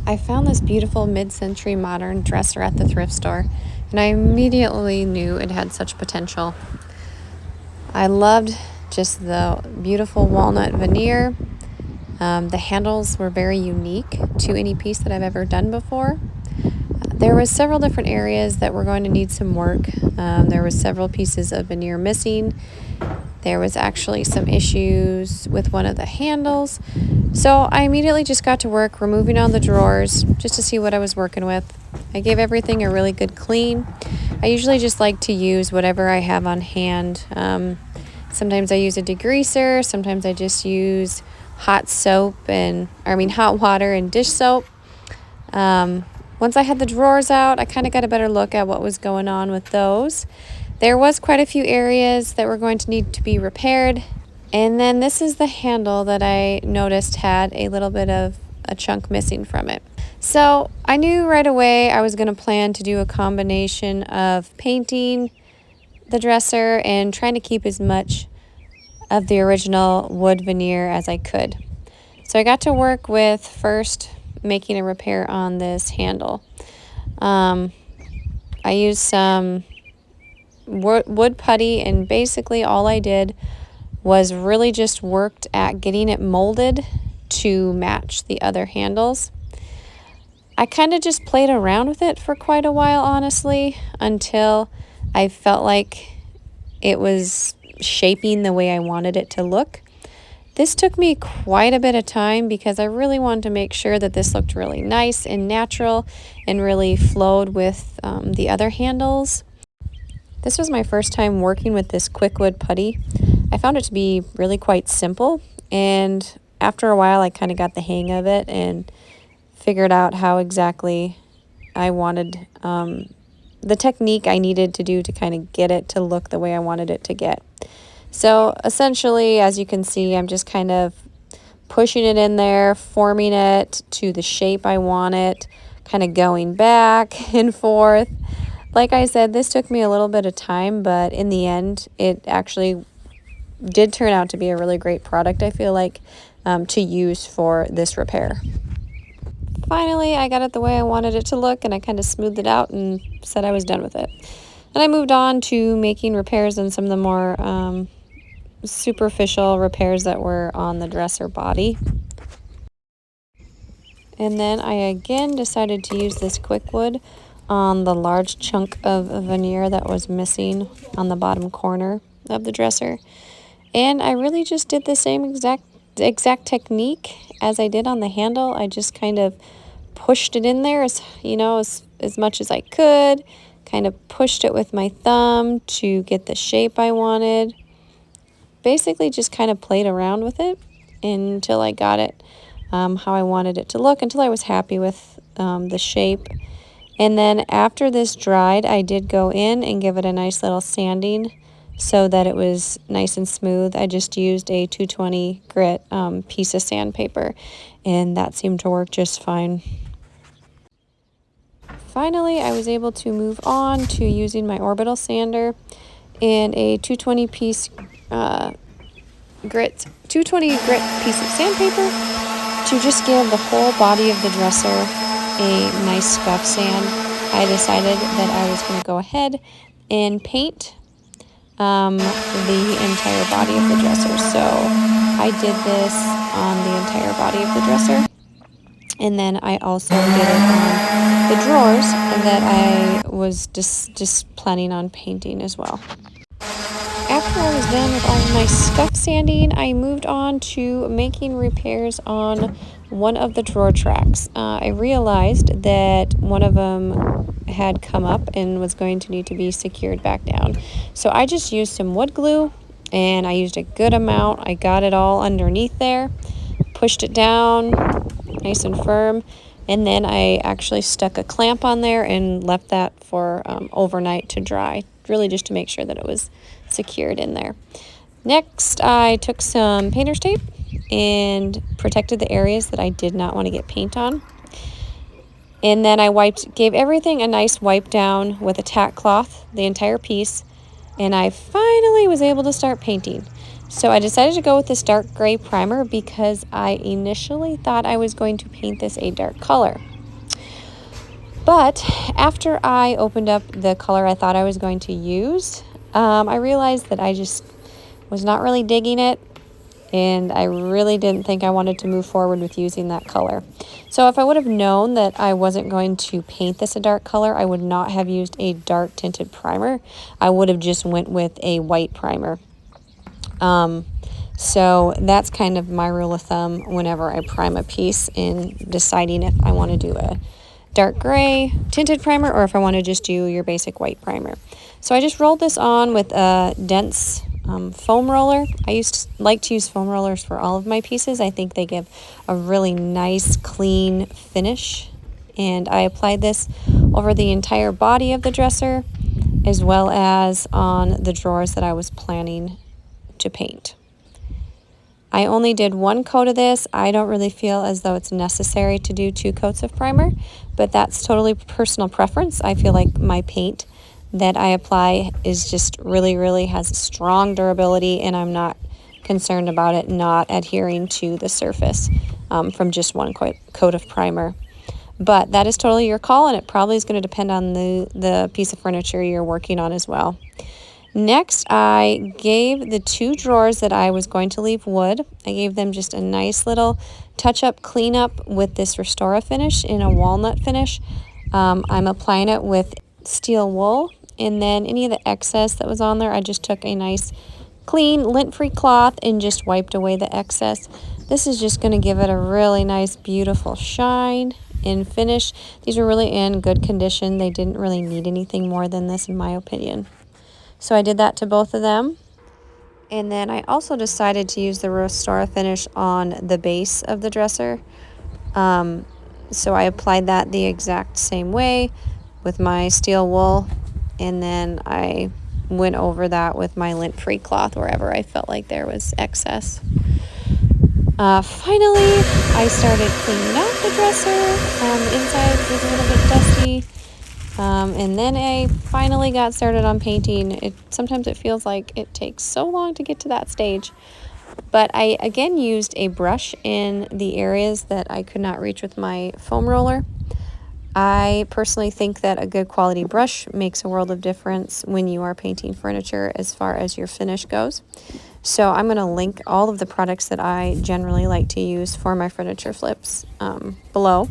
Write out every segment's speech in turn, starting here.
I found this beautiful mid-century modern dresser at the thrift store, and I immediately knew it had such potential. I loved just the beautiful walnut veneer. The handles were very unique to any piece that I've ever done before. There was several different areas that were going to need some work. There was several pieces of veneer missing. There was actually some issues with one of the handles. So I immediately just got to work removing all the drawers just to see what I was working with. I gave everything a really good clean. I usually just like to use whatever I have on hand. Sometimes I use a degreaser. Sometimes I just use hot water and dish soap. Once I had the drawers out, I kind of got a better look at what was going on with those. There was quite a few areas that were going to need to be repaired. And then this is the handle that I noticed had a little bit of a chunk missing from it. So I knew right away I was going to plan to do a combination of painting the dresser and trying to keep as much of the original wood veneer as I could. So I got to work with first making a repair on this handle. I used some wood putty, and basically all I did was really just worked at getting it molded to match the other handles. I kind of just played around with it for quite a while, honestly, until I felt like it was shaping the way I wanted it to look. This took me quite a bit of time because I really wanted to make sure that this looked really nice and natural and really flowed with the other handles. This was my first time working with this quickwood putty. I found it to be really quite simple, and after a while I kind of got the hang of it and figured out how exactly I wanted the technique I needed to do to kind of get it to look the way I wanted it to get. So essentially, as you can see, I'm just kind of pushing it in there, forming it to the shape I want it, kind of going back and forth. Like I said, this took me a little bit of time, but in the end, it actually did turn out to be a really great product, I feel like, to use for this repair. Finally, I got it the way I wanted it to look, and I kind of smoothed it out and said I was done with it. And I moved on to making repairs on some of the more superficial repairs that were on the dresser body. And then I again decided to use this quickwood on the large chunk of veneer that was missing on the bottom corner of the dresser. And I really just did the same exact technique as I did on the handle. I just kind of pushed it in there as much as I could, kind of pushed it with my thumb to get the shape I wanted. Basically just kind of played around with it until I got it how I wanted it to look, until I was happy with the shape. And then after this dried, I did go in and give it a nice little sanding so that it was nice and smooth. I just used a 220 grit piece of sandpaper, and that seemed to work just fine. Finally, I was able to move on to using my orbital sander and a 220 grit piece of sandpaper to just give the whole body of the dresser a nice scuff sand. I decided that I was going to go ahead and paint the entire body of the dresser. So I did this on the entire body of the dresser, and then I also did it on the drawers that I was just planning on painting as well. After I was done with all of my scuff sanding, I moved on to making repairs on one of the drawer tracks. I realized that one of them had come up and was going to need to be secured back down. So I just used some wood glue, and I used a good amount. I got it all underneath there, pushed it down nice and firm, and then I actually stuck a clamp on there and left that for overnight to dry, really just to make sure that it was secured in there. Next, I took some painter's tape and protected the areas that I did not want to get paint on. And then I gave everything a nice wipe down with a tack cloth, the entire piece, and I finally was able to start painting. So I decided to go with this dark gray primer because I initially thought I was going to paint this a dark color. But after I opened up the color I thought I was going to use, I realized that I just was not really digging it, and I really didn't think I wanted to move forward with using that color. So if I would have known that I wasn't going to paint this a dark color, I would not have used a dark tinted primer. I would have just went with a white primer. So that's kind of my rule of thumb whenever I prime a piece, in deciding if I want to do a dark gray tinted primer or if I want to just do your basic white primer. So I just rolled this on with a dense foam roller. I like to use foam rollers for all of my pieces. I think they give a really nice clean finish, and I applied this over the entire body of the dresser as well as on the drawers that I was planning to paint. I only did one coat of this. I don't really feel as though it's necessary to do 2 coats of primer, but that's totally personal preference. I feel like my paint that I apply is just really has strong durability, and I'm not concerned about it not adhering to the surface from just one coat of primer. But that is totally your call, and it probably is going to depend on the piece of furniture you're working on as well. Next, I gave the 2 drawers that I was going to leave wood, I gave them just a nice little touch-up cleanup with this Restora finish in a walnut finish. I'm applying it with steel wool, and then any of the excess that was on there, I just took a nice clean lint-free cloth and just wiped away the excess. This is just going to give it a really nice, beautiful shine and finish. These are really in good condition. They didn't really need anything more than this, in my opinion. So I did that to both of them. And then I also decided to use the Restora finish on the base of the dresser. So I applied that the exact same way with my steel wool. And then I went over that with my lint-free cloth wherever I felt like there was excess. Finally, I started cleaning out the dresser. The inside was a little bit dusty. And then I finally got started on painting. Sometimes it feels like it takes so long to get to that stage. But I again used a brush in the areas that I could not reach with my foam roller. I personally think that a good quality brush makes a world of difference when you are painting furniture as far as your finish goes. So I'm going to link all of the products that I generally like to use for my furniture flips below.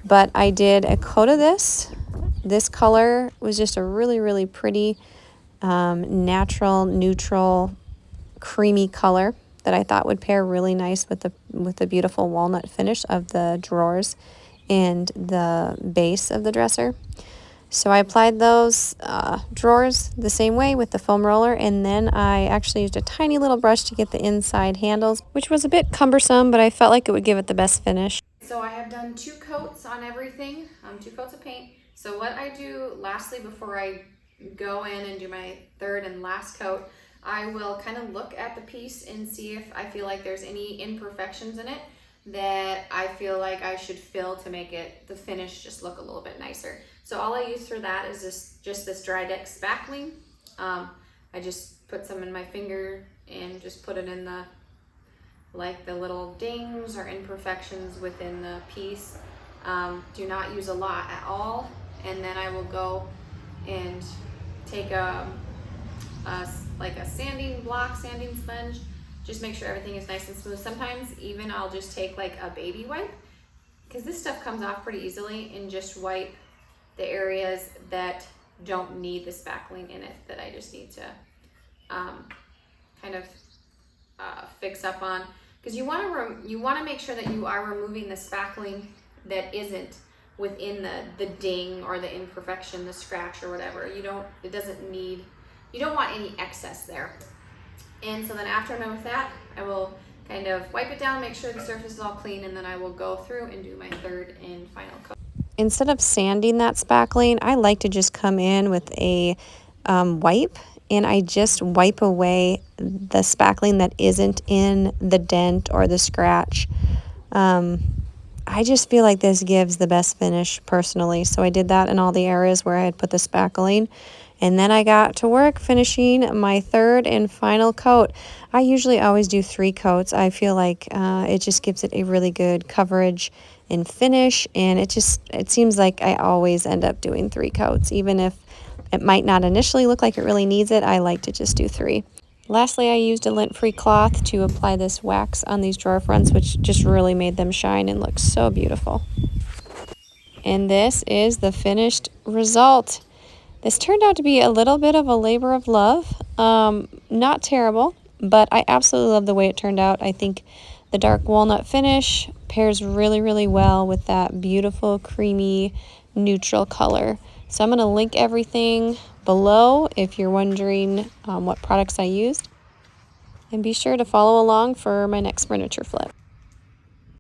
But I did a coat of this. This color was just a really pretty natural, neutral, creamy color that I thought would pair really nice with the beautiful walnut finish of the drawers and the base of the dresser. So I applied those drawers the same way with the foam roller, and then I actually used a tiny little brush to get the inside handles, which was a bit cumbersome, but I felt like it would give it the best finish. So I have done 2 coats on everything, 2 coats of paint. So what I do lastly before I go in and do my 3rd and last coat, I will kind of look at the piece and see if I feel like there's any imperfections in it that I feel like I should fill to make the finish just look a little bit nicer. So all I use for that is just this dry deck spackling. I just put some in my finger and just put it in the little dings or imperfections within the piece. Do not use a lot at all. And then I will go and take a sanding sponge, just make sure everything is nice and smooth. Sometimes even I'll just take like a baby wipe, because this stuff comes off pretty easily, and just wipe the areas that don't need the spackling in it, that I just need to kind of fix up on. Because you want to make sure that you are removing the spackling that isn't within the ding or the imperfection, the scratch or whatever. You don't want any excess there. And so then after I'm done with that, I will kind of wipe it down, make sure the surface is all clean, and then I will go through and do my 3rd and final coat. Instead of sanding that spackling, I like to just come in with a wipe, and I just wipe away the spackling that isn't in the dent or the scratch. I just feel like this gives the best finish personally. So I did that in all the areas where I had put the spackling. And then I got to work finishing my 3rd and final coat. I usually always do 3 coats. I feel like it just gives it a really good coverage in finish, and it seems like I always end up doing 3 coats. Even if it might not initially look like it really needs it, I like to just do 3. Lastly, I used a lint-free cloth to apply this wax on these drawer fronts, which just really made them shine and look so beautiful. And this is the finished result. This turned out to be a little bit of a labor of love. Not terrible, but I absolutely love the way it turned out. I think the dark walnut finish pairs really, really well with that beautiful, creamy, neutral color. So I'm going to link everything below if you're wondering what products I used. And be sure to follow along for my next furniture flip.